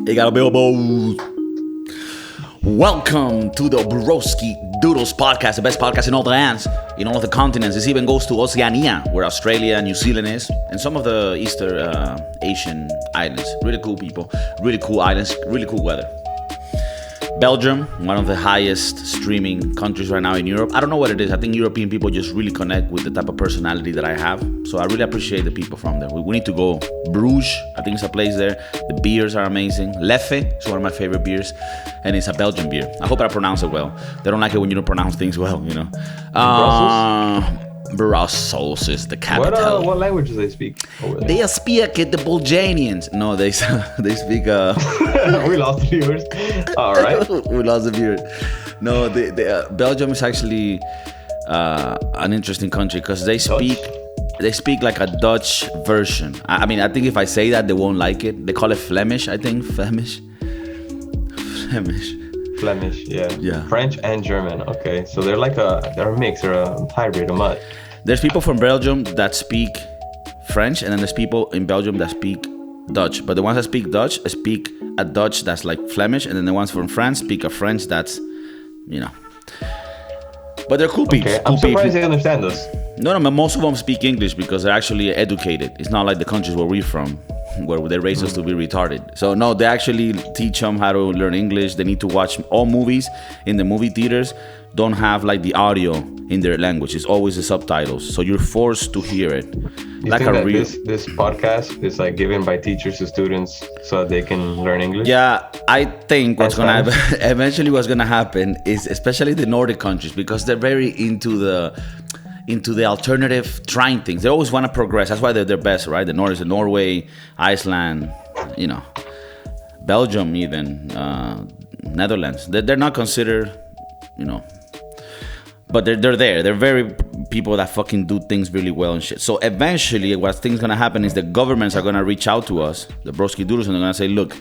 Hey, got a Bilbo. Welcome to the Broski Doodles podcast, the best podcast in all the lands, in all of the continents. This even goes to Oceania, where Australia and New Zealand is, and some of the Eastern Asian islands. Really cool people, really cool islands, really cool weather. Belgium, one of the highest streaming countries right now in Europe. I don't know what it is. I think European people just really connect with the type of personality that I have. So I really appreciate the people from there. We need to go. Bruges, I think it's a place there. The beers are amazing. Leffe is one of my favorite beers. And it's a Belgian beer. I hope I pronounce it well. They don't like it when you don't pronounce things well, you know. Brussels is the capital. What languages they speak over there? They speak the Bulgarians. No, they speak... We lost the viewers. All right. We lost the viewers. No, Belgium is actually an interesting country because they speak like a Dutch version. I mean, I think if I say that, they won't like it. They call it Flemish, I think. Flemish, yeah. French and German. Okay, so they're a mix or a hybrid, a mutt. There's people from Belgium that speak French, and then there's people in Belgium that speak Dutch. But the ones that speak Dutch speak a Dutch that's like Flemish, and then the ones from France speak a French that's, you know. But they're cool people. Okay, I'm surprised they understand us. No, most of them speak English because they're actually educated. It's not like the countries where we're from, where they raise us to be retarded. So no, they actually teach them how to learn English. They need to watch all movies in the movie theaters. Don't have like the audio in their language. It's always the subtitles. So you're forced to hear it. You like think that this podcast is like given by teachers to students so that they can learn English? Yeah, I think what's gonna happen eventually. What's gonna happen is, especially the Nordic countries, because they're very into the alternative, trying things. They always want to progress. That's why they're best, right? The Nordics, Norway, Iceland, you know, Belgium, even Netherlands. They're not considered, you know, but they're there. They're very people that fucking do things really well and shit. So eventually, what things gonna happen is the governments are gonna reach out to us, the Broski Doodles, and they're gonna say, look,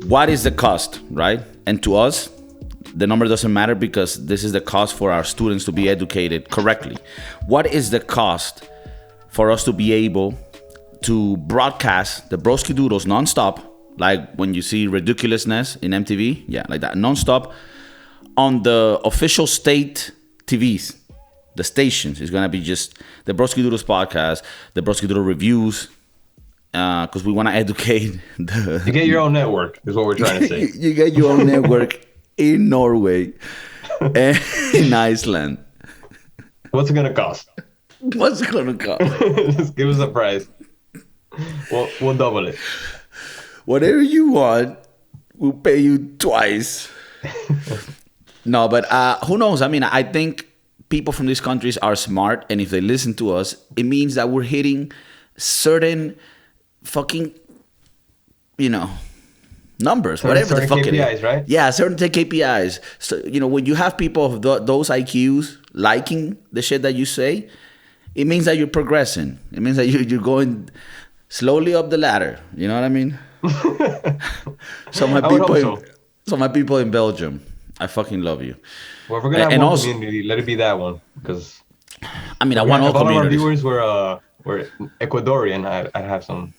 what is the cost, right? And to us, the number doesn't matter because this is the cost for our students to be educated correctly. What is the cost for us to be able to broadcast the Broski Doodles nonstop, like when you see Ridiculousness in MTV? Yeah, like that, nonstop, on the official state TVs, the stations. Is going to be just the Broski Doodles podcast, the Broski Doodle reviews, because we want to educate the... You get your own network, is what we're trying to say. You get your own network in Norway and in Iceland. What's it gonna cost? What's it gonna cost? Just give us a price. We'll double it. Whatever you want, we'll pay you twice. No, but who knows? I mean, I think people from these countries are smart, and if they listen to us, it means that we're hitting certain fucking, you know, numbers, whatever the fuck KPIs, it is. right? Yeah, certain KPIs. So, you know, when you have people of those IQs liking the shit that you say, it means that you're progressing. It means that you're going slowly up the ladder. You know what I mean? So my people in Belgium, I fucking love you. Well, if we're gonna have one community, let it be that one, because I mean, I want all communities. If all of our viewers were Ecuadorian, I'd have some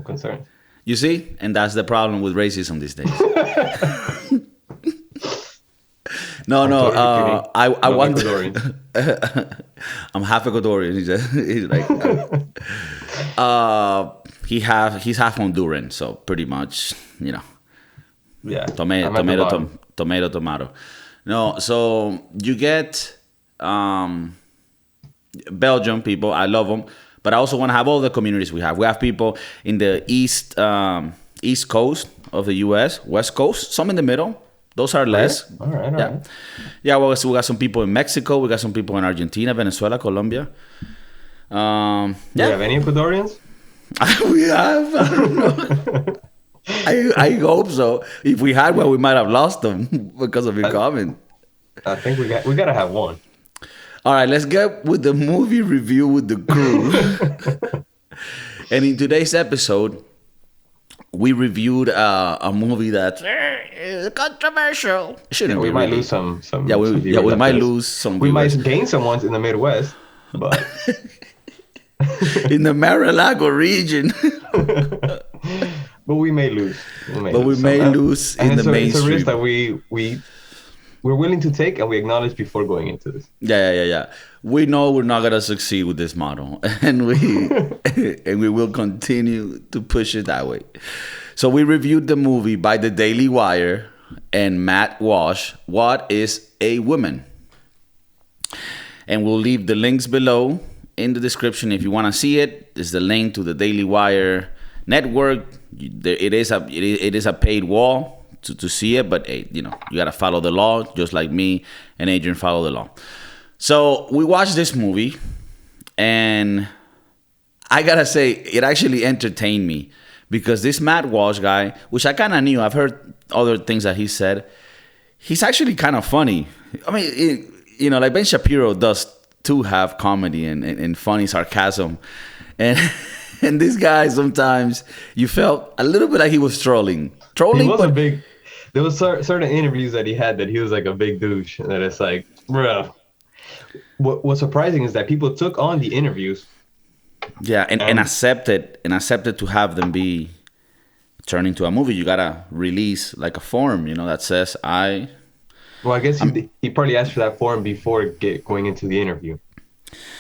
concerns. You see? And that's the problem with racism these days. No, I want to... I'm half Ecuadorian. He's like... he's half Honduran, so pretty much, you know. Yeah. Tomato. No, so you get Belgium people. I love them. But I also want to have all the communities we have. We have people in the east coast of the U.S., West Coast, some in the middle. Those are less. All right. Yeah, well, so we got some people in Mexico. We got some people in Argentina, Venezuela, Colombia. Yeah. Do you have any Ecuadorians? We have. I don't know. I hope so. If we had one, we might have lost them because of your comment. I think we got to have one. All right, let's get with the movie review with the crew. And in today's episode, we reviewed a movie that's controversial. Shouldn't we be might really. lose some. We might lose some. We might gain some ones in the Midwest, but in the Mar-a-Lago region. but we may lose. But we may lose in the mainstream. It's a risk that we're willing to take, and we acknowledge before going into this. Yeah. We know we're not gonna succeed with this model, and we will continue to push it that way. So we reviewed the movie by the Daily Wire and Matt Walsh, What is a Woman? And we'll leave the links below in the description if you want to see it. There's the link to the Daily Wire network. It is a paid wall to see it, but hey, you gotta follow the law, just like me and Adrian follow the law. So we watched this movie, and I gotta say, it actually entertained me, because this Matt Walsh guy, which I kind of knew, I've heard other things that he said, he's actually kind of funny. I mean, like Ben Shapiro does too have comedy and funny sarcasm, and this guy, sometimes you felt a little bit like he was trolling. He was there was certain interviews that he had that he was like a big douche, that it's like, bro. What's surprising is that people took on the interviews. Yeah, and accepted to have them be turned into a movie. You gotta release like a form, that says I. Well, I guess he probably asked for that form before going into the interview,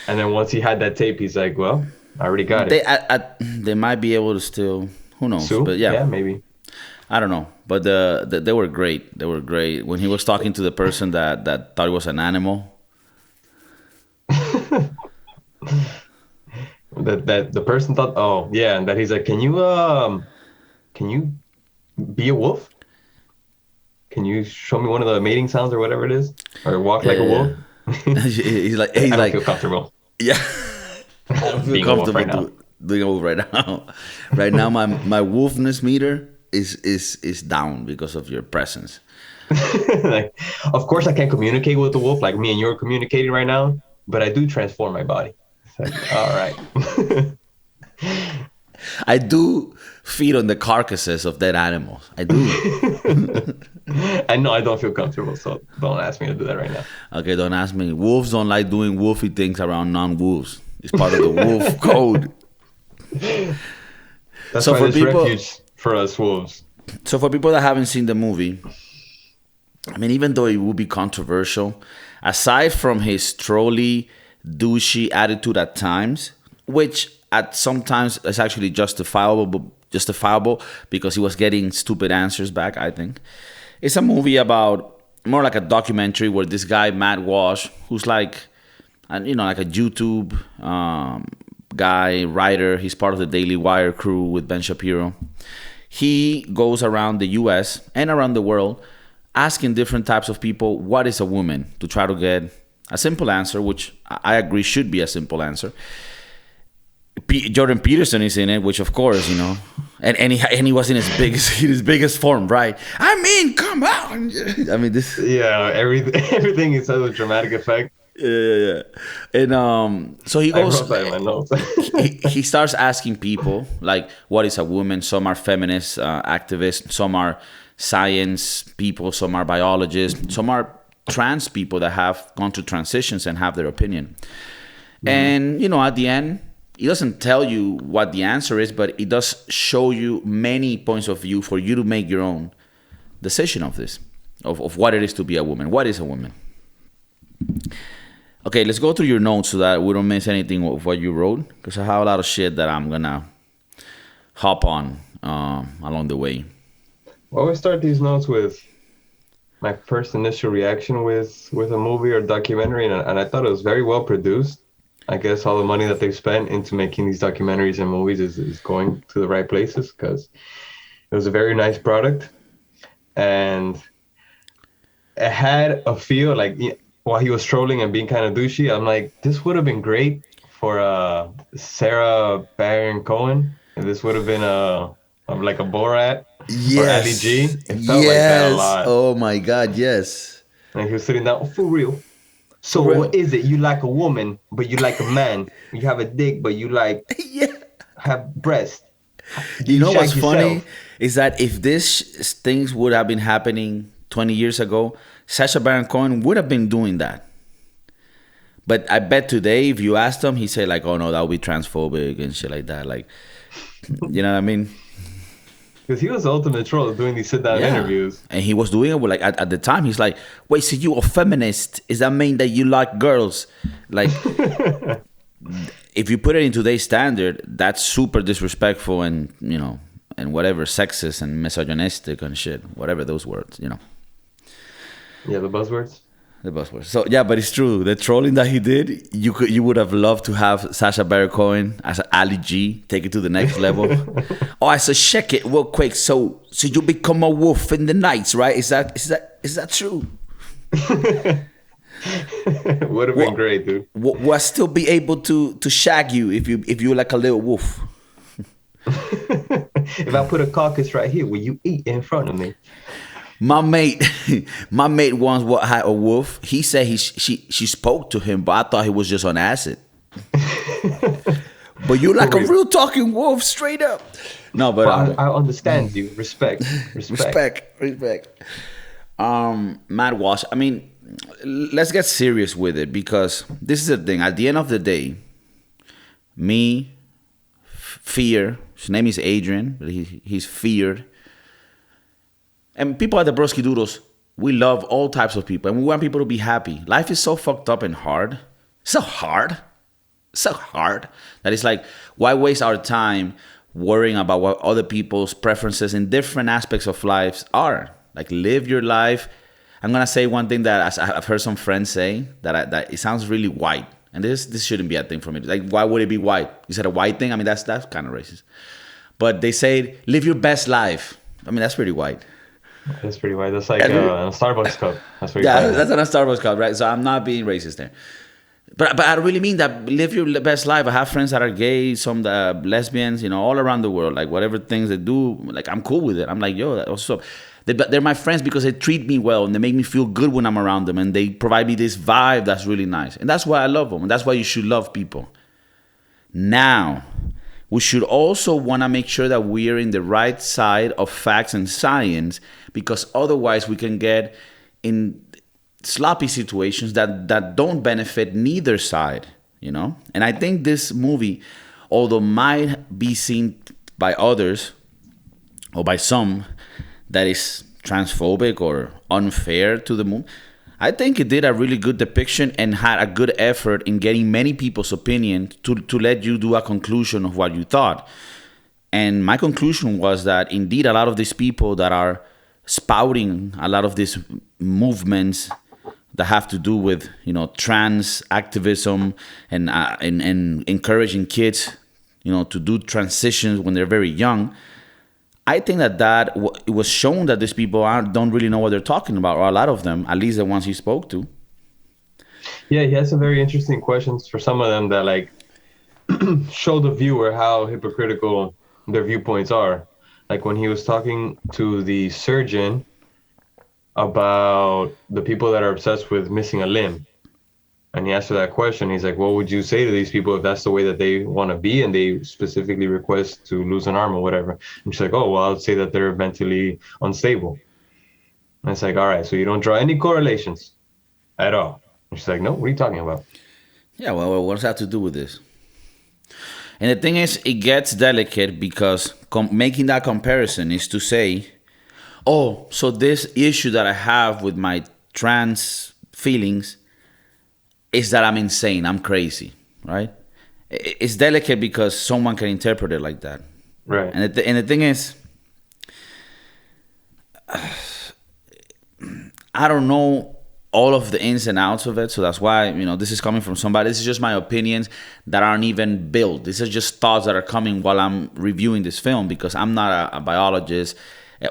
and then once he had that tape, he's like, "Well, I already got it." They might be able to still, who knows? Sue? But yeah, maybe. I don't know, but they were great. They were great when he was talking to the person that thought it was an animal. that the person thought, and that he's like, can you be a wolf? Can you show me one of the mating sounds or whatever it is, or walk like a wolf? he's like, I don't feel comfortable. Yeah, I don't feel comfortable doing a wolf right now. Right now, my wolfness meter is down because of your presence. Like, of course, I can't communicate with the wolf like me and you're communicating right now, but I do transform my body. It's like, all right. I do feed on the carcasses of dead animals. I do. I know I don't feel comfortable, so don't ask me to do that right now. Okay, don't ask me. Wolves don't like doing wolfy things around non-wolves. It's part of the wolf code. That's why there's refuge for us wolves. So for people that haven't seen the movie, I mean, even though it would be controversial, aside from his trolly, douchey attitude at times, which at sometimes is actually justifiable because he was getting stupid answers back, I think. It's a movie about, more like a documentary, where this guy, Matt Walsh, who's like a YouTube guy, writer, he's part of the Daily Wire crew with Ben Shapiro. He goes around the US and around the world asking different types of people, what is a woman? To try to get a simple answer, which I agree should be a simple answer. Jordan Peterson is in it, which of course, and he was in his biggest form, right? I mean, come on. I mean, this. Yeah, everything is such a dramatic effect. Yeah. And so he goes. I wrote that in my notes. he starts asking people like, what is a woman? Some are feminist activists, some are science people, some are biologists, some are trans people that have gone through transitions and have their opinion. And at the end, it doesn't tell you what the answer is, but it does show you many points of view for you to make your own decision of this, of what it is to be a woman. What is a woman? Okay, let's go through your notes so that we don't miss anything of what you wrote, because I have a lot of shit that I'm going to hop on along the way. Well, we start these notes with my first initial reaction with a movie or documentary, and I thought it was very well produced. I guess all the money that they've spent into making these documentaries and movies is going to the right places, because it was a very nice product. And it had a feel like, while he was trolling and being kind of douchey, I'm like, this would have been great for Sarah Baron Cohen. And this would have been like a Borat or Ali G. It felt like that a lot. Oh my God, yes. And he was sitting down, for real. So what is it? You like a woman, but you like a man. You have a dick, but you like have breasts. You know what's funny is that if these things would have been happening 20 years ago, Sacha Baron Cohen would have been doing that. But I bet today, if you asked him, he'd say like, "Oh no, that would be transphobic and shit like that." Like, you know what I mean? Because he was the ultimate troll doing these sit-down interviews. And he was doing it with, like, at the time, he's like, wait, so you a feminist? Does that mean that you like girls? Like, if you put it in today's standard, that's super disrespectful and, you know, and whatever, sexist and misogynistic and shit. Whatever those words, you know. Yeah, the buzzwords. The buzzwords. So yeah, but it's true. The trolling that he did, you would have loved to have Sacha Baron Cohen as Ali G, take it to the next level. Oh, I said, check it real quick. So you become a wolf in the nights, right? Is that true? Would have been great, dude. Will I still be able to shag you if you're like a little wolf? If I put a carcass right here, will you eat in front of me? My mate once had a wolf. He said she spoke to him, but I thought he was just on acid. But you're like a real talking wolf, straight up. No, but I understand you. Respect. Matt Walsh. I mean, let's get serious with it, because this is the thing. At the end of the day, fear. His name is Adrian, but he's feared. And people at the Broski Doodles, we love all types of people, and we want people to be happy. Life is so fucked up and hard. So hard that it's like, why waste our time worrying about what other people's preferences in different aspects of lives are? Like, live your life. I'm gonna say one thing that I've heard some friends say that it sounds really white, and this shouldn't be a thing for me. Like, why would it be white? You said a white thing? I mean, that's kind of racist. But they say, live your best life. I mean, that's pretty white. That's pretty white. That's like a Starbucks cup. That's pretty white. That's on a Starbucks cup, right? So I'm not being racist there. But I really mean that, live your best life. I have friends that are gay, some that are lesbians, you know, all around the world. Like, whatever things they do, like, I'm cool with it. I'm like, yo, that's what's up. They're my friends because they treat me well and they make me feel good when I'm around them, and they provide me this vibe that's really nice. And that's why I love them. And that's why you should love people. Now, we should also want to make sure that we are in the right side of facts and science, because otherwise we can get in sloppy situations that don't benefit neither side, you know? And I think this movie, although might be seen by others or by some that is transphobic or unfair to the movie, I think it did a really good depiction and had a good effort in getting many people's opinion to let you do a conclusion of what you thought. And my conclusion was that indeed a lot of these people that are spouting a lot of these movements that have to do with, you know, trans activism and encouraging kids, you know, to do transitions when they're very young, I think that it was shown that these people don't really know what they're talking about, or a lot of them, at least the ones he spoke to. Yeah, he has some very interesting questions for some of them that, like, show the viewer how hypocritical their viewpoints are. Like when he was talking to the surgeon about the people that are obsessed with missing a limb. And he asked her that question. He's like, what would you say to these people if that's the way that they want to be and they specifically request to lose an arm or whatever? And she's like, oh, well, I would say that they're mentally unstable. And it's like, all right, so you don't draw any correlations at all. And she's like, no, what are you talking about? Yeah, well, what does that have to do with this? And the thing is, it gets delicate because making that comparison is to say, oh, so this issue that I have with my trans feelings is that I'm insane, I'm crazy, right? It's delicate because someone can interpret it like that. Right. And the thing is, I don't know all of the ins and outs of it, so that's why, you know, this is coming from somebody. This is just my opinions that aren't even built. These are just thoughts that are coming while I'm reviewing this film, because I'm not a biologist,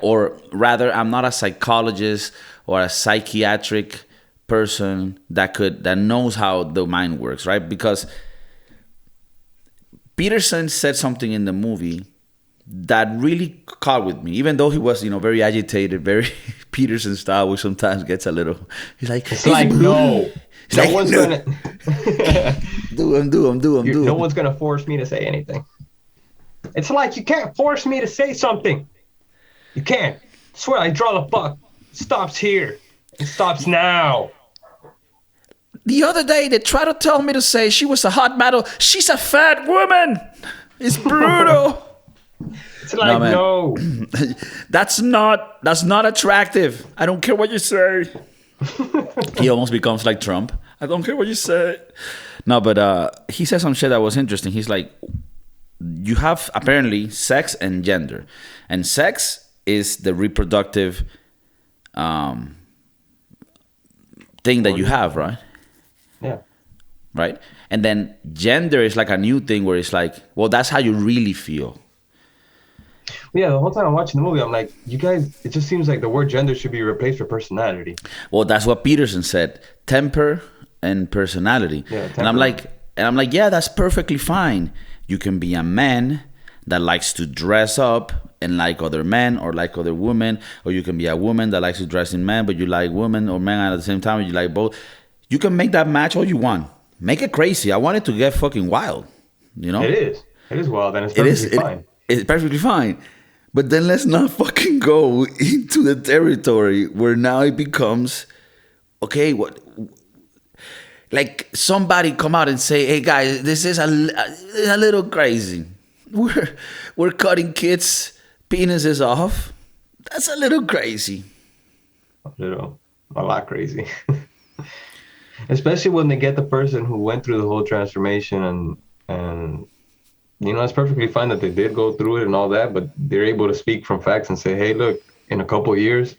or rather, I'm not a psychologist or a psychiatric person that knows how the mind works, right? Because Peterson said something in the movie that really caught with me, even though he was, you know, very agitated, very Peterson style, which sometimes gets a little. He's like, it's like, no, he's like, one's no. gonna do him. No one's gonna force me to say anything. It's like, you can't force me to say something. You can't. I swear, I draw the buck. It stops here. It stops now. The other day, they tried to tell me to say she was a hot model. She's a fat woman. It's brutal. It's No, like, man. no. That's not attractive. I don't care what you say. He almost becomes like Trump. I don't care what you say. No, but he said some shit that was interesting. He's like, you have apparently sex and gender, and sex is the reproductive thing that you have, right? Yeah. Right? And then gender is like a new thing where it's like, well, that's how you really feel. Yeah, the whole time I'm watching the movie, I'm like, you guys, it just seems like the word gender should be replaced with personality. Well, that's what Peterson said. Temper and personality. Yeah, And I'm temper. like, yeah, that's perfectly fine. You can be a man that likes to dress up and like other men or like other women, or you can be a woman that likes to dress in men, but you like women or men at the same time, or you like both. You can make that match all you want. Make it crazy. I want it to get fucking wild. You know? It is. It is wild, and it's It is. perfectly fine. It's perfectly fine. But then let's not fucking go into the territory where now it becomes okay. What? Like somebody come out and say, "Hey guys, this is a little crazy. We're cutting kids' penises off. That's a little crazy." A lot crazy. Especially when they get the person who went through the whole transformation and it's perfectly fine that they did go through it and all that, but they're able to speak from facts and say, hey, look, in a couple of years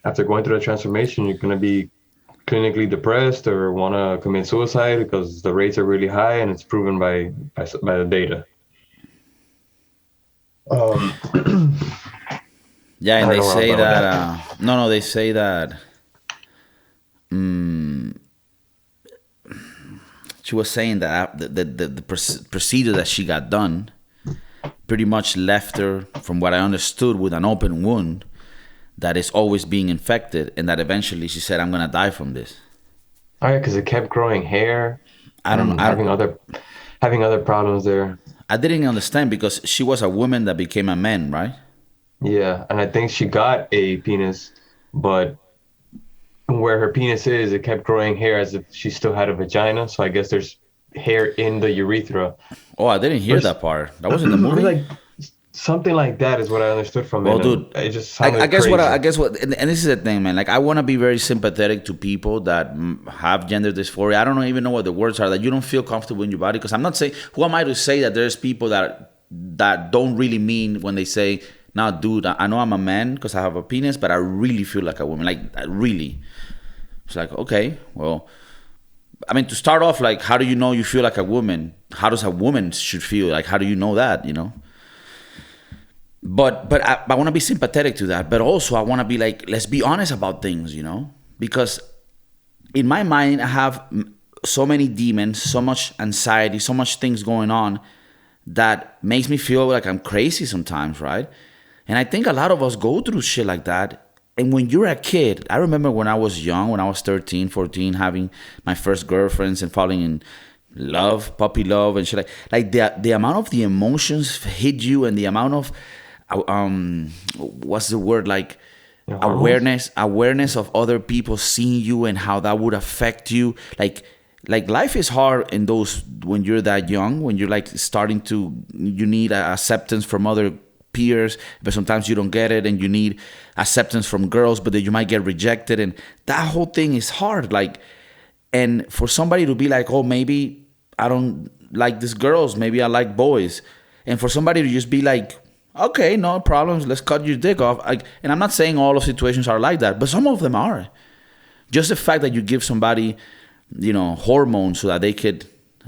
after going through the transformation, you're going to be clinically depressed or want to commit suicide because the rates are really high and it's proven by the data. Yeah, and I they don't know say about that. No, they say that. She was saying that the procedure that she got done pretty much left her, from what I understood, with an open wound that is always being infected, and that eventually she said, "I'm gonna die from this." All right, because it kept growing hair. I don't. And having other problems there. I didn't understand because she was a woman that became a man, right? Yeah, and I think she got a penis, but where her penis is, it kept growing hair as if she still had a vagina. So I guess there's hair in the urethra. Oh, I didn't hear that part. That was in the movie. Like something like that is what I understood from Well, it. dude, It just sounded I guess crazy. I guess what, and this is the thing, man. Like, I want to be very sympathetic to people that have gender dysphoria. I don't even know what the words are, that you don't feel comfortable in your body. Because I'm not saying, who am I to say that there's people that don't really mean when they say, "Nah, dude, I know I'm a man because I have a penis, but I really feel like a woman." Like, really. It's like, okay, well, I mean, to start off, like, how do you know you feel like a woman? How does a woman should feel? Like, how do you know that, you know? But I want to be sympathetic to that. But also, I want to be like, let's be honest about things, you know? Because in my mind, I have so many demons, so much anxiety, so much things going on that makes me feel like I'm crazy sometimes, right? And I think a lot of us go through shit like that. And when you're a kid, I remember when I was young, when I was 13, 14, having my first girlfriends and falling in love, puppy love and shit. Like the amount of the emotions hit you, and the amount of, what's the word? Like awareness of other people seeing you and how that would affect you. Like life is hard in those, when you're that young, when you're like starting to, you need acceptance from other peers, but sometimes you don't get it, and you need acceptance from girls, but then you might get rejected, and that whole thing is hard. Like, and for somebody to be like, oh, maybe I don't like these girls, maybe I like boys, and for somebody to just be like, okay, no problems, let's cut your dick off. And I'm not saying all of situations are like that, but some of them are. Just the fact that you give somebody, hormones so that they could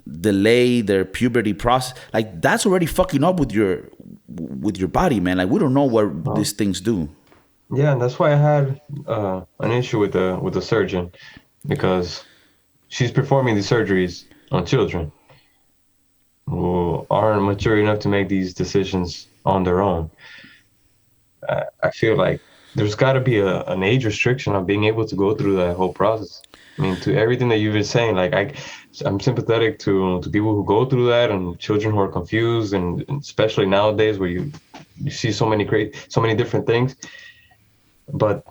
delay their puberty process, like, that's already fucking up with your body, man. Like, we don't know what these things do. Yeah, and that's why I had an issue with the surgeon, because she's performing these surgeries on children who aren't mature enough to make these decisions on their own. I feel like there's got to be an age restriction on being able to go through that whole process. I mean, to everything that you've been saying, like, I'm sympathetic to people who go through that, and children who are confused, and especially nowadays where you see so many different things. But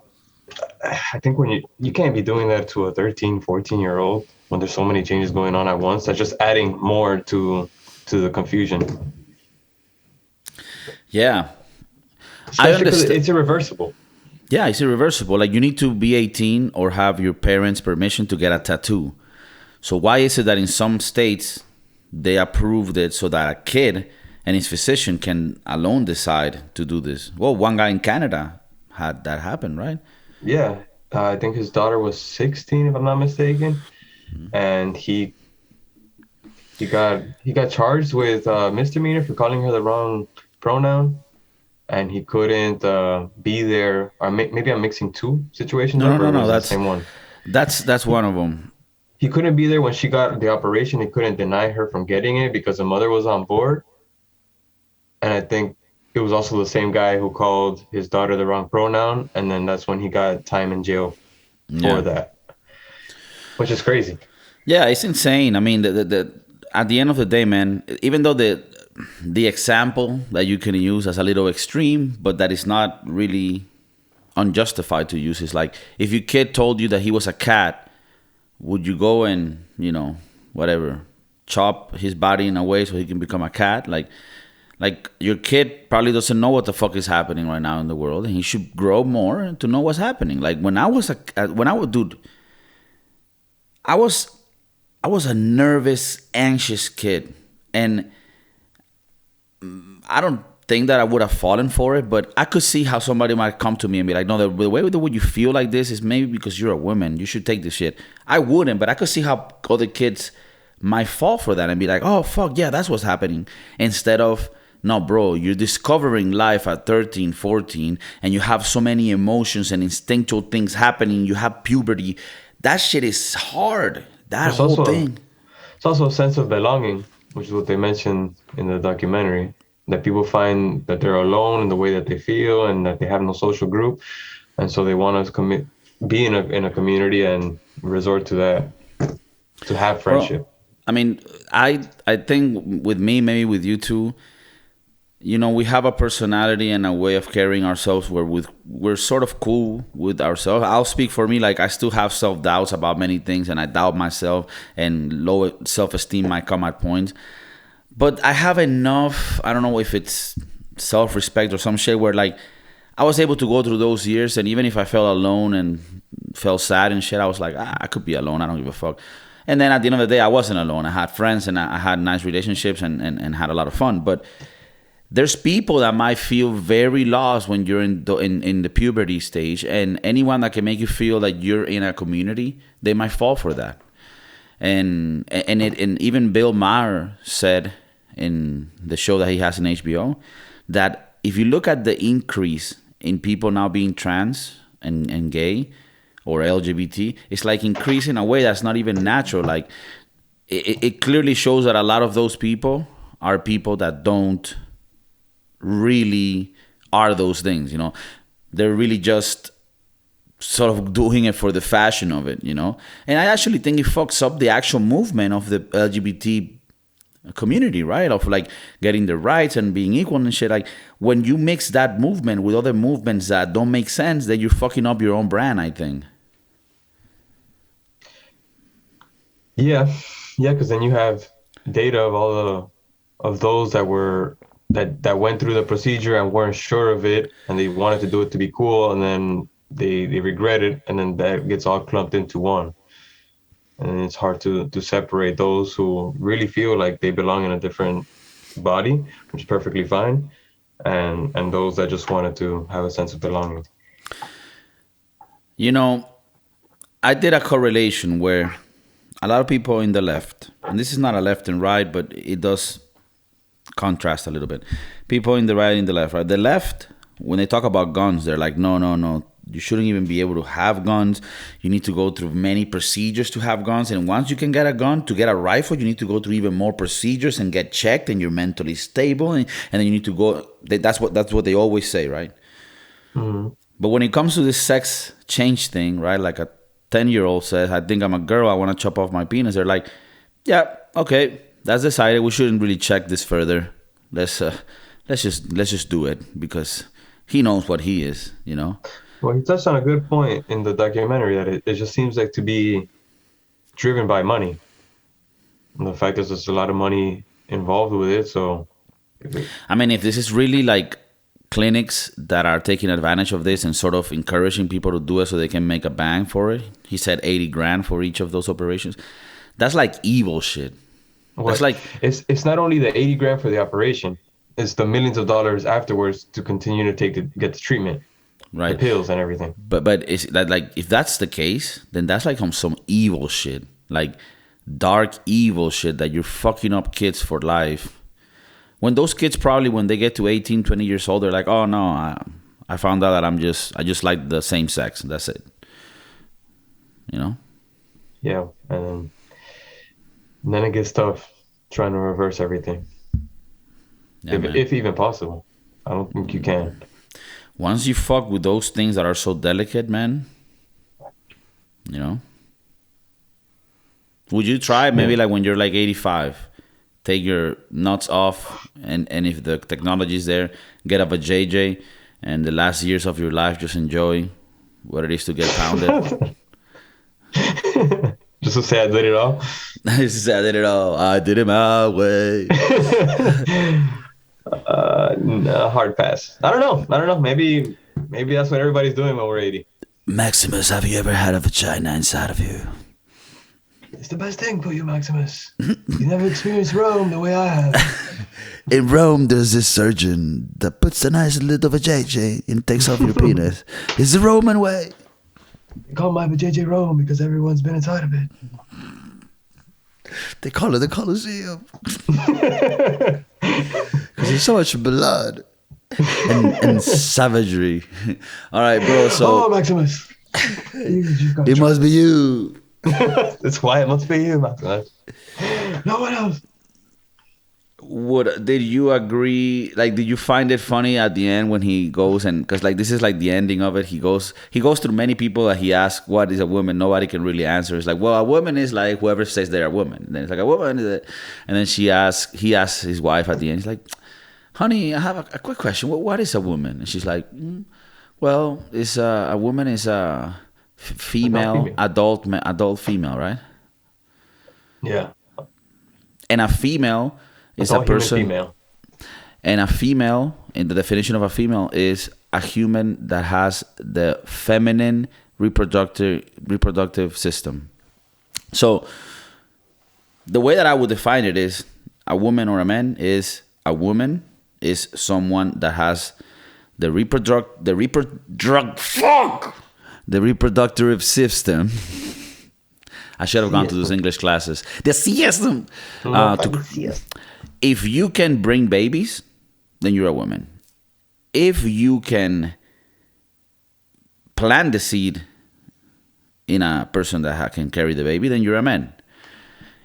I think when you can't be doing that to a 13, 14-year-old when there's so many changes going on at once. That's just adding more to the confusion. Yeah, I especially because understand. it's irreversible. Yeah, it's irreversible. Like you need to be 18 or have your parents' permission to get a tattoo. So why is it that in some states they approved it so that a kid and his physician can alone decide to do this? Well, one guy in Canada had that happen, right? Yeah, I think his daughter was 16, if I'm not mistaken, and he got charged with misdemeanor for calling her the wrong pronoun, and he couldn't be there. Or maybe I'm mixing two situations No, no, up, or no, no. was it the same one? That's one of them. He couldn't be there when she got the operation. He couldn't deny her from getting it because the mother was on board. And I think it was also the same guy who called his daughter the wrong pronoun, and then that's when he got time in jail for Yeah, that, which is crazy. yeah. It's insane. I mean, at the end of the day, man. Even though the example that you can use as a little extreme, but that is not really unjustified to use is like if your kid told you that he was a cat, would you go and whatever chop his body in a way so he can become a cat? Like your kid probably doesn't know what the fuck is happening right now in the world, and he should grow more to know what's happening. Like when I was dude, I was I was a nervous, anxious kid, and I don't think that I would have fallen for it, but I could see how somebody might come to me and be like, no, the way the way you feel like this is maybe because you're a woman. You should take this shit. I wouldn't, but I could see how other kids might fall for that and be like, oh, fuck, yeah, that's what's happening. Instead of, no, bro, you're discovering life at 13, 14, and you have so many emotions and instinctual things happening. You have puberty. That shit is hard. That It's whole also thing. it's also a sense of belonging, which is what they mentioned in the documentary. That people find that they're alone in the way that they feel, and that they have no social group, and so they want to be in a community and resort to that to have Bro, friendship. I mean, I think with me, maybe with you too, we have a personality and a way of carrying ourselves where we're sort of cool with ourselves. I'll speak for me, like I still have self-doubts about many things and I doubt myself and low self-esteem might come at points. But I have enough, I don't know if it's self-respect or some shit where like I was able to go through those years and even if I felt alone and felt sad and shit, I was like, I could be alone, I don't give a fuck. And then at the end of the day, I wasn't alone. I had friends and I had nice relationships and had a lot of fun. But there's people that might feel very lost when you're in the puberty stage, and anyone that can make you feel like you're in a community, they might fall for that. And even Bill Maher said in the show that he has in HBO that if you look at the increase in people now being trans and gay or LGBT, it's like increasing in a way that's not even natural. Like it clearly shows that a lot of those people are people that don't really are those things. They're really just sort of doing it for the fashion of it. And I actually think it fucks up the actual movement of the LGBT community, right? Of like getting the rights and being equal and shit. Like when you mix that movement with other movements that don't make sense, then you're fucking up your own brand, I think. Yeah, yeah, because then you have data of all of those that went through the procedure and weren't sure of it, and they wanted to do it to be cool, and then they regret it, and then that gets all clumped into one, and it's hard to separate those who really feel like they belong in a different body, which is perfectly fine, and those that just wanted to have a sense of belonging. You know, I did a correlation where a lot of people in the left, and this is not a left and right, but it does contrast a little bit. People in the right and the left, right? The left, when they talk about guns, they're like, no, no, no. You shouldn't even be able to have guns. You need to go through many procedures to have guns. And once you can get a gun, to get a rifle, you need to go through even more procedures and get checked and you're mentally stable. And then you need to go. That's what they always say, right? Mm-hmm. But when it comes to this sex change thing, right? Like a 10-year-old says, I think I'm a girl. I want to chop off my penis. They're like, yeah, okay. That's decided. We shouldn't really check this further. Let's just do it because he knows what he is. Well, he touched on a good point in the documentary that it just seems like to be driven by money. And the fact that there's a lot of money involved with it, so I mean, if this is really like clinics that are taking advantage of this and sort of encouraging people to do it so they can make a bang for it. He said 80 grand for each of those operations. That's like evil shit. That's like it's not only the 80 grand for the operation, it's the millions of dollars afterwards to continue to get the treatment, right, the pills and everything. But is that like, if that's the case, then that's like some evil shit, like dark evil shit that you're fucking up kids for life. When those kids probably, when they get to 18, 20 years old, they're like, oh no, I found out that I just like the same sex. That's it. You know? Yeah, and then it gets tough trying to reverse everything. Yeah, if even possible. I don't think you can. Once you fuck with those things that are so delicate, man, you know? Would you try maybe like when you're like 85, take your nuts off, and if the technology is there, get up a JJ, and the last years of your life just enjoy what it is to get pounded? Just to say I did it all? Just to say I did it all. I did it my way. No, hard pass. I don't know. Maybe that's what everybody's doing when we're 80. Maximus, have you ever had a vagina inside of you? It's the best thing for you, Maximus. You never experienced Rome the way I have. In Rome, there's this surgeon that puts a nice little vajayjay and takes off your penis. It's the Roman way. They call my vajayjay Rome because everyone's been inside of it. They call it the Colosseum. Because there's so much blood and savagery. All right, bro. So, oh, Maximus. It must be you. That's why it must be you, Maximus. No one else. Did you agree? Like, did you find it funny at the end when he goes and, because like this is like the ending of it. He goes through many people that he asks, "What is a woman?" Nobody can really answer. It's like, well, a woman is like whoever says they're a woman. And then it's like a woman, and then he asks his wife at the end. He's like, "Honey, I have a quick question. What is a woman?" And she's like, "Well, it's a woman is a female, adult female, right?" Yeah. And a female is a person. Female. And a female, in the definition of a female, is a human that has the feminine reproductive system. So the way that I would define it is a woman or a man is a woman is someone that has the reproductive system. I should have gone to those English classes. The system. If you can bring babies, then you're a woman. If you can plant the seed in a person that can carry the baby, then you're a man.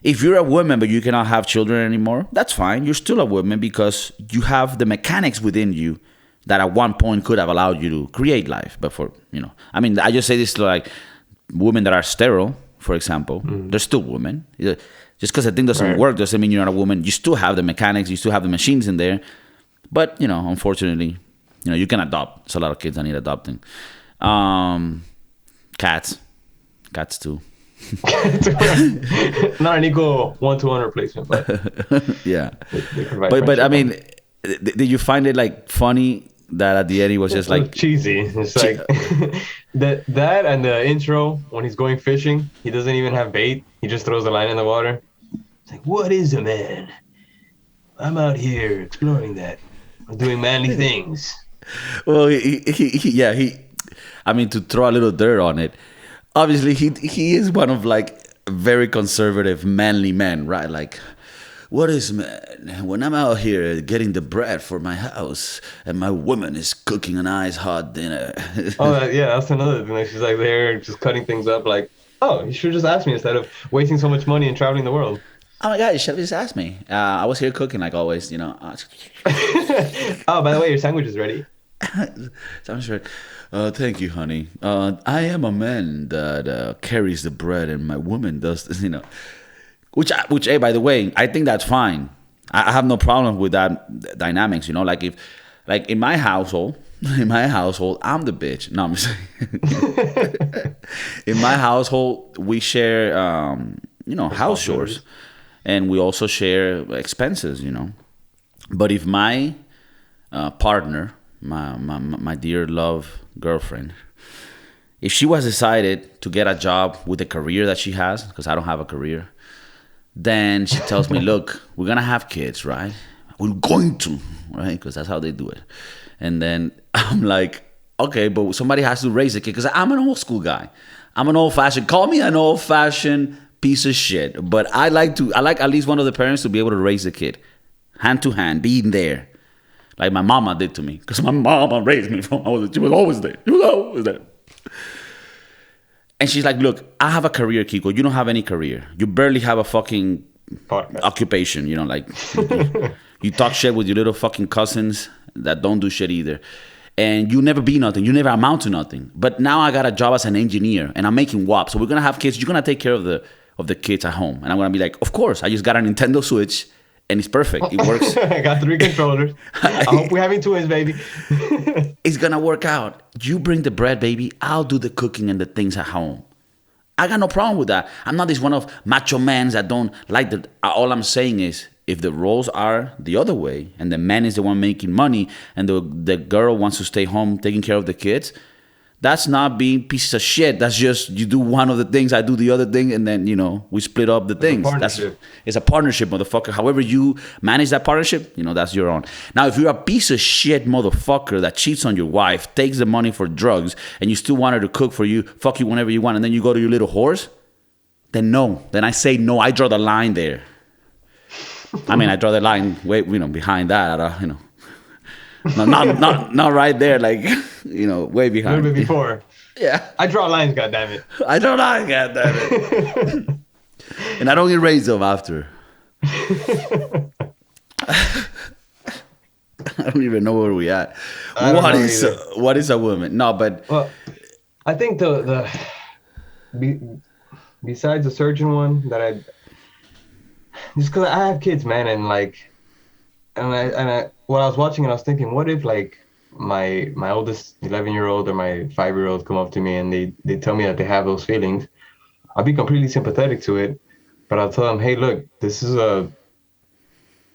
If you're a woman but you cannot have children anymore, that's fine. You're still a woman because you have the mechanics within you that at one point could have allowed you to create life. But I mean, I just say this to like women that are sterile, for example. They're still women. Just because a thing doesn't work doesn't mean you're not a woman. You still have the mechanics. You still have the machines in there. But, unfortunately, you can adopt. There's a lot of kids that need adopting. Cats too. Not an equal 1-to-1 replacement, but yeah. But I mean, did you find it like funny that at the end he was just like cheesy? It's like that and the intro when he's going fishing, he doesn't even have bait. He just throws the line in the water. It's like, what is a man? I'm out here exploring that. I'm doing manly things. Well, I mean, to throw a little dirt on it, obviously he is one of like very conservative, manly men, right? Like, what is man? When I'm out here getting the bread for my house and my woman is cooking a nice hot dinner. That's another thing. Like, she's like there just cutting things up like, oh, you should just ask me instead of wasting so much money and traveling the world. Oh my God, you should have just asked me. I was here cooking like always, Oh, by the way, your sandwich is ready. Sounds right. Thank you, honey. I am a man that carries the bread and my woman does this, Which, hey, by the way, I think that's fine. I have no problem with that dynamics, Like if, like in my household, I'm the bitch. No, I'm just saying. In my household, we share, house chores, and we also share expenses, But if my partner my dear love girlfriend, if she was decided to get a job with the career that she has, because I don't have a career, then she tells me, look, we're going to have kids, right? We're going to, right? Because that's how they do it. And then I'm like, okay, but somebody has to raise a kid, because I'm an old school guy. I'm an old fashioned, call me an old fashioned piece of shit. But I like at least one of the parents to be able to raise a kid, hand to hand, being there. Like my mama did to me. Because my mama raised me from, she was always there. She was always there. And she's like, look, I have a career, Kiko. You don't have any career. You barely have a fucking occupation. You know, like you talk shit with your little fucking cousins that don't do shit either. And you never be nothing. You never amount to nothing. But now I got a job as an engineer and I'm making WAP. So we're going to have kids. You're going to take care of the kids at home. And I'm going to be like, of course. I just got a Nintendo Switch and it's perfect. It works. I got 3 controllers. I hope we're having twins, baby. It's going to work out. You bring the bread, baby. I'll do the cooking and the things at home. I got no problem with that. I'm not this one of macho men that don't like that. All I'm saying is, if the roles are the other way and the man is the one making money and the girl wants to stay home taking care of the kids, that's not being pieces of shit. That's just you do one of the things, I do the other thing, and then, you know, we split up the things. It's a partnership, motherfucker. However you manage that partnership, you know, that's your own. Now, if you're a piece of shit motherfucker that cheats on your wife, takes the money for drugs, and you still want her to cook for you, fuck you whenever you want, and then you go to your little whores, then no. Then I say no. I draw the line there. I mean, I draw the line way, you know, behind that, you know. Not right there, like, you know, way behind. A little bit before. Yeah. I draw lines, goddammit. I draw lines, goddammit. And I don't erase them after. I don't even know where we at. What is a woman? No, but... Well, I think besides the surgeon one that just because I have kids, man, and like, and when I was watching it, I was thinking, what if like my oldest 11-year-old or my 5-year-old come up to me and they tell me that they have those feelings? I'll be completely sympathetic to it, but I'll tell them, hey, look, this is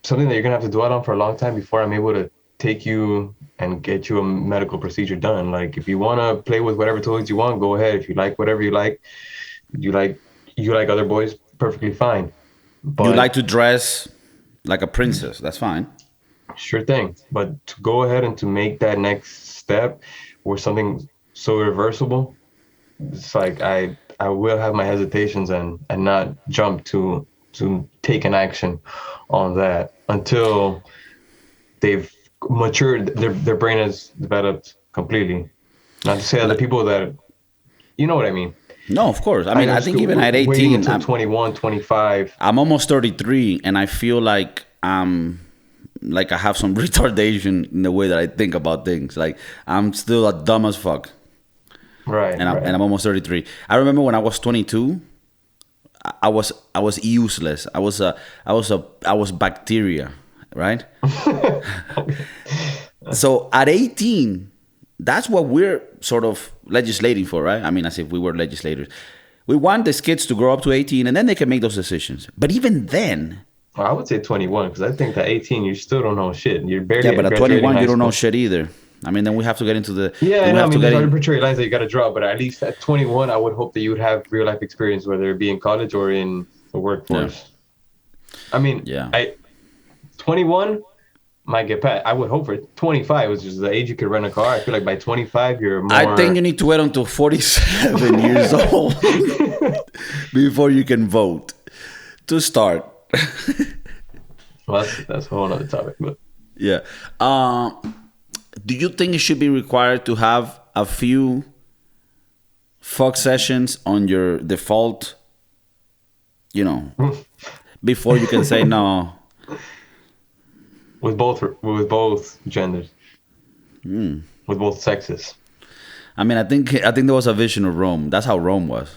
something that you're gonna have to dwell on for a long time before I'm able to take you and get you a medical procedure done. Like, if you wanna play with whatever toys you want, go ahead. If you like whatever you like other boys, perfectly fine. But you like to dress like a princess, that's fine. Sure thing. But to go ahead and to make that next step or something so irreversible, it's like I will have my hesitations and not jump to take an action on that until they've matured, their brain has developed completely. Not to say other people that, you know what I mean. No, of course. I mean, I think even at 18, I'm 21, 25. I'm almost 33, and I feel like I have some retardation in the way that I think about things. Like, I'm still a dumb as fuck. Right. And I'm almost 33. I remember when I was 22, I was useless. I was bacteria, right? So at 18, that's what we're sort of legislating for, right? I mean, as if we were legislators. We want these kids to grow up to 18, and then they can make those decisions. But even then... Well, I would say 21, because I think at 18, you still don't know shit. You're barely... Yeah, but at 21, you don't know shit either. I mean, then we have to get into the... Yeah, I mean, there's arbitrary lines that you got to draw, but at least at 21, I would hope that you would have real-life experience, whether it be in college or in the workforce. Yeah. I mean, 21... might get past. I would hope for 25, which is the age you could rent a car. I feel like by 25, you're more... I think you need to wait until 47 years old before you can vote to start. Well, that's a whole other topic. But yeah. Do you think it should be required to have a few fuck sessions on your default, before you can say no? With both genders, with both sexes. I mean, I think there was a vision of Rome. That's how Rome was.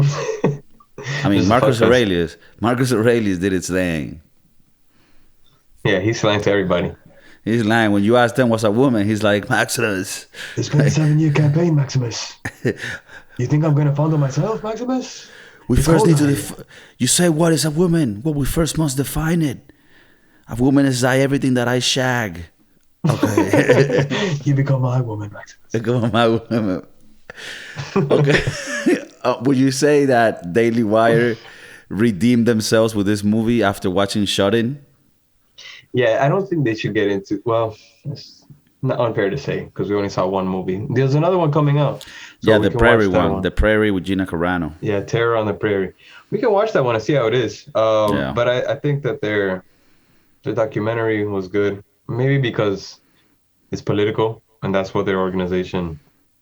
I mean, Marcus Aurelius did his thing. Yeah, he's slang to everybody. He's lying. When you ask him what's a woman, he's like, Maximus. It's been a 7-year campaign, Maximus. You think I'm going to fondle myself, Maximus? We first need to... You say, what is a woman? Well, we first must define it. A woman is everything that I shag. Okay. You become my woman, Maximus. Come on, my woman. Okay. Would you say that Daily Wire redeemed themselves with this movie after watching Shut In? Yeah, I don't think they should get into. Well, it's not unfair to say because we only saw one movie. There's another one coming out, so Yeah, we the can Prairie watch that one. The Prairie with Gina Carano. Yeah, Terror on the Prairie. We can watch that one and see how it is. Yeah. But I think that their documentary was good. Maybe because it's political and that's what their organization,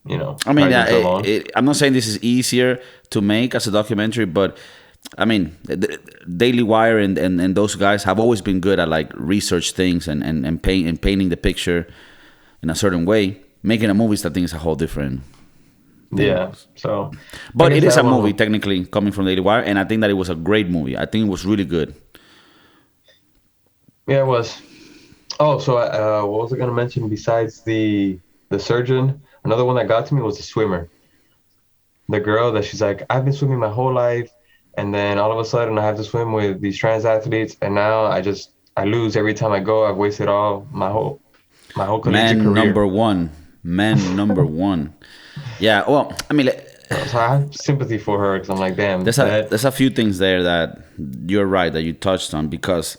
I mean, prides themselves on. I'm not saying this is easier to make as a documentary, but I mean, Daily Wire and those guys have always been good at like research things and painting the picture in a certain way. Making a movie, I think, is a whole different thing. Yeah. So, But I it guess is a that one movie will- technically coming from Daily Wire, and I think that it was a great movie. I think it was really good. Yeah, it was. Oh, so what was I gonna mention besides the surgeon? Another one that got to me was the swimmer. The girl that she's like, I've been swimming my whole life, and then all of a sudden I have to swim with these trans athletes, and now I lose every time I go. I've wasted all my whole collegiate Man career. number one. Man number one. Yeah, well, I mean, So I have sympathy for her because I'm like, damn. there's a few things there that you're right that you touched on, because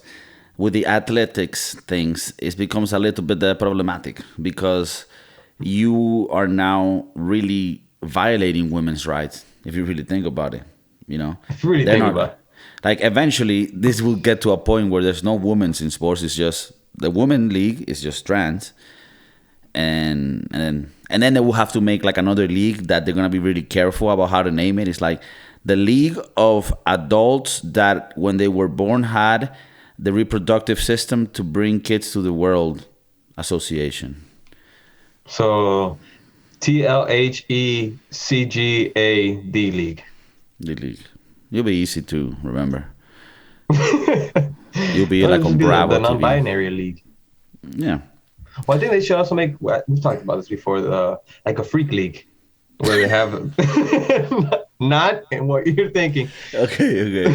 with the athletics things, it becomes a little bit problematic because you are now really violating women's rights if you really think about it. if you really They're think not about it. like, eventually this will get to a point where there's no women's in sports. It's just the women league is just trans, and then they will have to make like another league that they're gonna be really careful about how to name it. It's like the league of adults that when they were born had the reproductive system to bring kids to the world association. So TLHECGAD League. The league. You'll be easy to remember. You'll be No, like this on would be Bravo the TV. non-binary league. Yeah. Well, I think they should also make. We've talked about this before. Like a freak league, where they have not in what you're thinking. Okay. I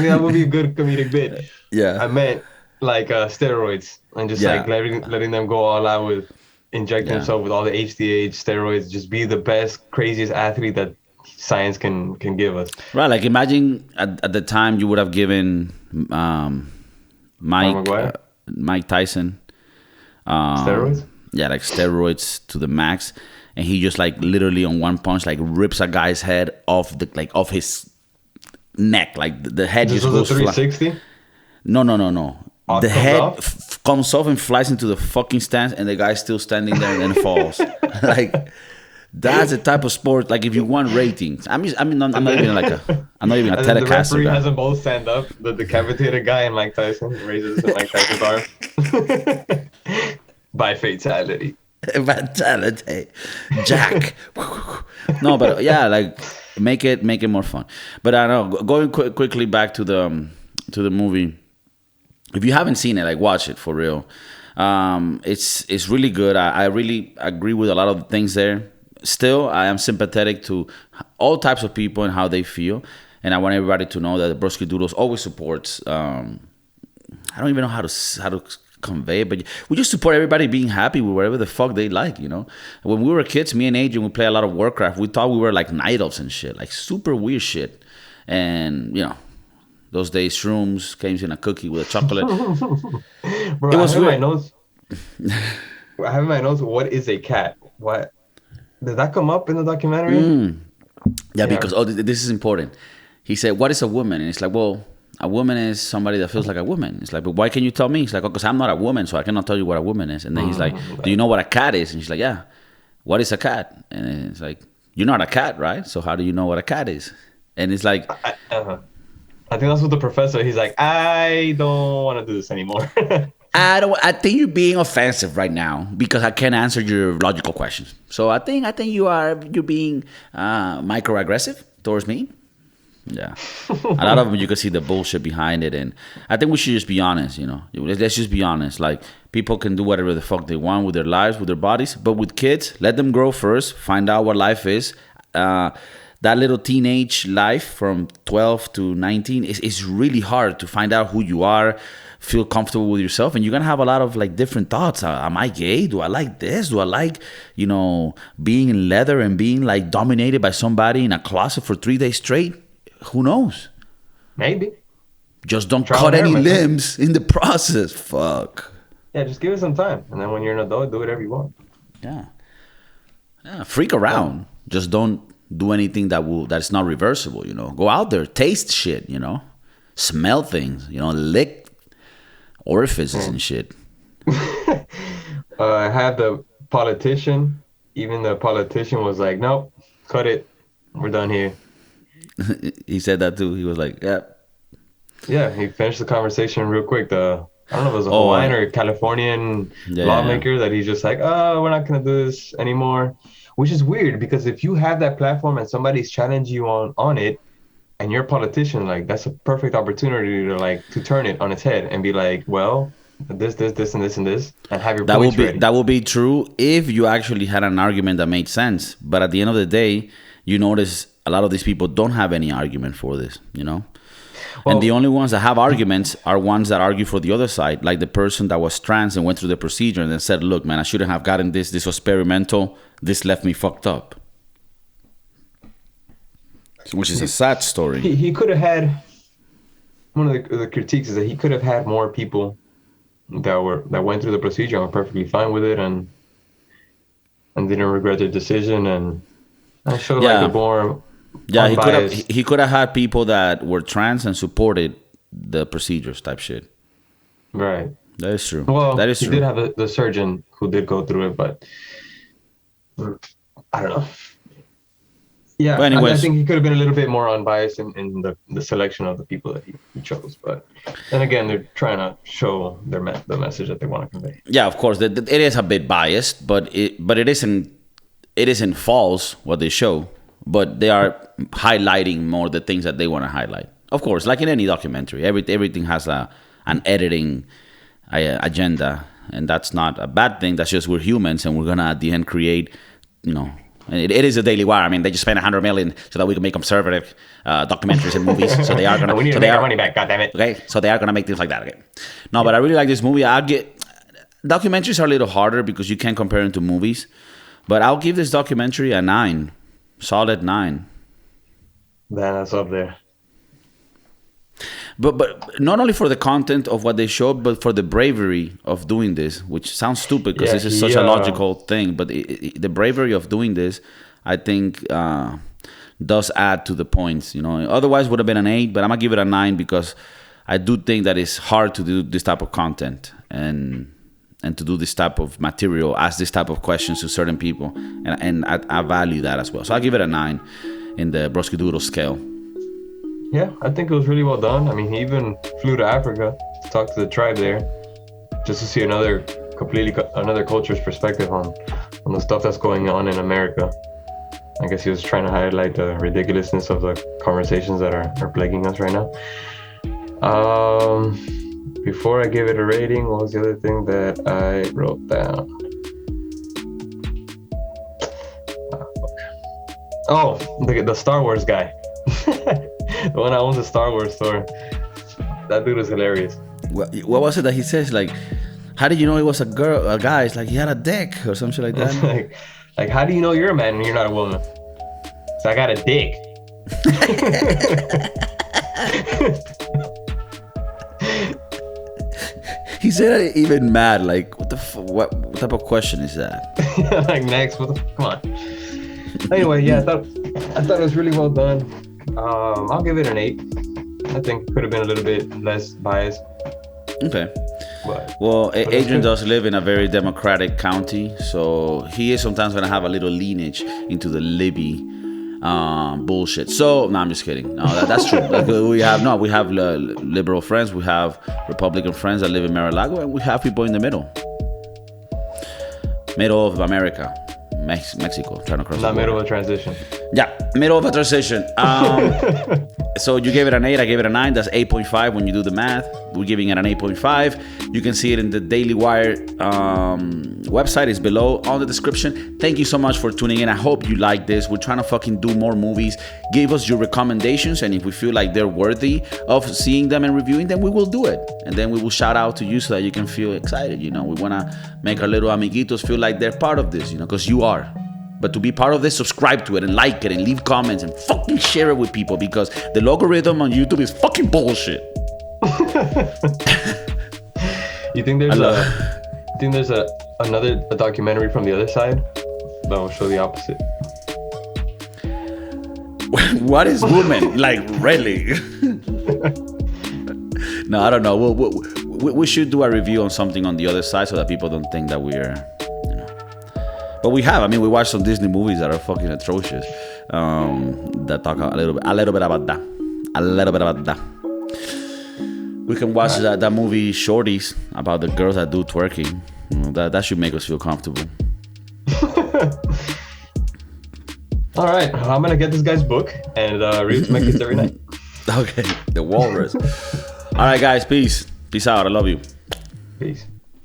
mean, that would be a good comedic bit. Yeah. I meant like steroids and just Yeah. like letting them go all out with injecting Yeah. themselves with all the HGH steroids. Just be the best, craziest athlete that science can give us. Right, like imagine at the time you would have given McGuire? Mike Tyson Steroids? yeah, like steroids to the max, and he just like literally on one punch like rips a guy's head off off his neck, like the head This just was a goes 360. No. Oh, it The comes head off? comes off and flies into the fucking stands, and the guy's still standing there and then falls. Like, that's the type of sport. Like, if you want ratings, I'm not even like I'm not even a And then the telecaster referee guy. has them both stand up. The decapitated guy and Mike Tyson raises Mike Tyson's arm by fatality. Vitality, Jack. No, but yeah, like make it more fun. But I don't know, going quickly back to the movie. If you haven't seen it, like, watch it for real. It's really good. I really agree with a lot of the things there. Still, I am sympathetic to all types of people and how they feel, and I want everybody to know that the Broski Doodles always supports. I don't even know how to convey it, but we just support everybody being happy with whatever the fuck they like. When we were kids, me and Adrian would play a lot of Warcraft. We thought we were like night elves and shit, like super weird shit, and those days, shrooms came in a cookie with a chocolate. Bro, It was I have in my weird. notes. I have in my notes. What is a cat? What did that come up in the documentary? Yeah, because this is important. He said, "What is a woman?" And it's like, well, a woman is somebody that feels like a woman. It's like, but why can you tell me? It's like, because I'm not a woman, so I cannot tell you what a woman is. And then he's like, do you know what a cat is? And she's like, yeah. What is a cat? And it's like, you're not a cat, right? So how do you know what a cat is? And it's like, I think that's what the professor. He's like, I don't want to do this anymore. I think you're being offensive right now because I can't answer your logical questions. So I think you're being microaggressive towards me. Yeah, a lot of them you can see the bullshit behind it, and I think we should just be honest. Let's just be honest. Like, people can do whatever the fuck they want with their lives, with their bodies, but with kids, let them grow first, find out what life is. that little teenage life from 12 to 19 is really hard to find out who you are, feel comfortable with yourself, and you're gonna have a lot of like different thoughts. Am I gay? Do I like this? Do I like, being in leather and being like dominated by somebody in a closet for 3 days straight? Who knows? Maybe. Just don't cut any limbs in the process. Fuck. Yeah, just give it some time, and then when you're an adult, do whatever you want. Yeah, freak around. Just don't do anything that's not reversible. Go out there, taste shit. Smell things. Lick orifices and shit. I had the politician. Even the politician was like, "Nope, cut it. We're done here." He said that too. He was like, "Yeah." Yeah, he finished the conversation real quick. I don't know if it was a Hawaiian or Californian lawmaker that he's just like, "Oh, we're not gonna do this anymore," which is weird because if you have that platform and somebody's challenging you on it, and you're a politician, like that's a perfect opportunity to turn it on its head and be like, well, this, and this, and this, and have your points ready. That would be true if you actually had an argument that made sense. But at the end of the day, you notice a lot of these people don't have any argument for this, Well, and the only ones that have arguments are ones that argue for the other side, like the person that was trans and went through the procedure and then said, look, man, I shouldn't have gotten this. This was experimental. This left me fucked up. Which is a sad story. He could have had, one of the critiques is that he could have had more people that went through the procedure and were perfectly fine with it and didn't regret their decision and showed like a more unbiased. he could have had people that were trans and supported the procedures type shit. Right. That is true. Well, that is true. He did have the surgeon who did go through it, but I don't know. Yeah, well, I think he could have been a little bit more unbiased in the selection of the people that he chose. But then again, they're trying to show the message that they want to convey. Yeah, of course, it is a bit biased, but it isn't false what they show. But they are highlighting more the things that they want to highlight. Of course, like in any documentary, everything has an editing agenda, and that's not a bad thing. That's just we're humans, and we're gonna at the end create, It is a Daily Wire. I mean, they just spent $100 million so that we can make conservative documentaries and movies. So they are gonna. We need to make our money back. God damn it. Okay, so they are gonna make things like that. Okay. No, but I really like this movie. Documentaries are a little harder because you can't compare them to movies. But I'll give this documentary a 9, solid 9. Man, that's up there. But not only for the content of what they showed, but for the bravery of doing this, which sounds stupid because this is such a logical thing. But the bravery of doing this, I think, does add to the points. Otherwise would have been an 8, but I'm gonna give it a 9 because I do think that it's hard to do this type of content and to do this type of material, ask this type of questions to certain people, and I value that as well. So I'll give it a 9 in the Broski Doodle scale. Yeah, I think it was really well done. I mean, he even flew to Africa to talk to the tribe there, just to see another culture's perspective on the stuff that's going on in America. I guess he was trying to highlight the ridiculousness of the conversations that are plaguing us right now. Before I give it a rating, what was the other thing that I wrote down? The Star Wars guy. The one that owns the Star Wars store. That dude was hilarious. What was it that he says? Like, how did you know he was a guy? It's like he had a dick or something like that. like, how do you know you're a man and you're not a woman? So I got a dick. He said it even mad. Like, what type of question is that? Like, next, come on. Anyway, yeah, I thought it was really well done. I'll give it an 8. I think could have been a little bit less biased. Okay. Well, Adrian does live in a very democratic county, so he is sometimes going to have a little lineage into the Libby bullshit. So, no, I'm just kidding. No, that's true. We have liberal friends, we have Republican friends that live in Mar-a-Lago, and we have people in the middle of America. Mexico, trying to cross the border. Middle of a transition. Yeah, middle of a transition. So you gave it an 8, I gave it a 9. That's 8.5 when you do the math. We're giving it an 8.5. You can see it in the Daily Wire website. It's below on the description. Thank you so much for tuning in. I hope you like this. We're trying to fucking do more movies. Give us your recommendations, and if we feel like they're worthy of seeing them and reviewing them, we will do it. And then we will shout out to you so that you can feel excited. We want to make our little amiguitos feel like they're part of this, because you are. But to be part of this, subscribe to it and like it and leave comments and fucking share it with people, because the logarithm on YouTube is fucking bullshit. You think there's another documentary from the other side that will show the opposite? What is woman? Like, really? No, I don't know. We should do a review on something on the other side so that people don't think that we're... But we have. We watched some Disney movies that are fucking atrocious. That talk a little bit about that. We can watch that movie Shorties about the girls that do twerking. That should make us feel comfortable. All right, I'm gonna get this guy's book and read it to my kids every night. Okay, The Walrus. All right, guys, peace out. I love you. Peace.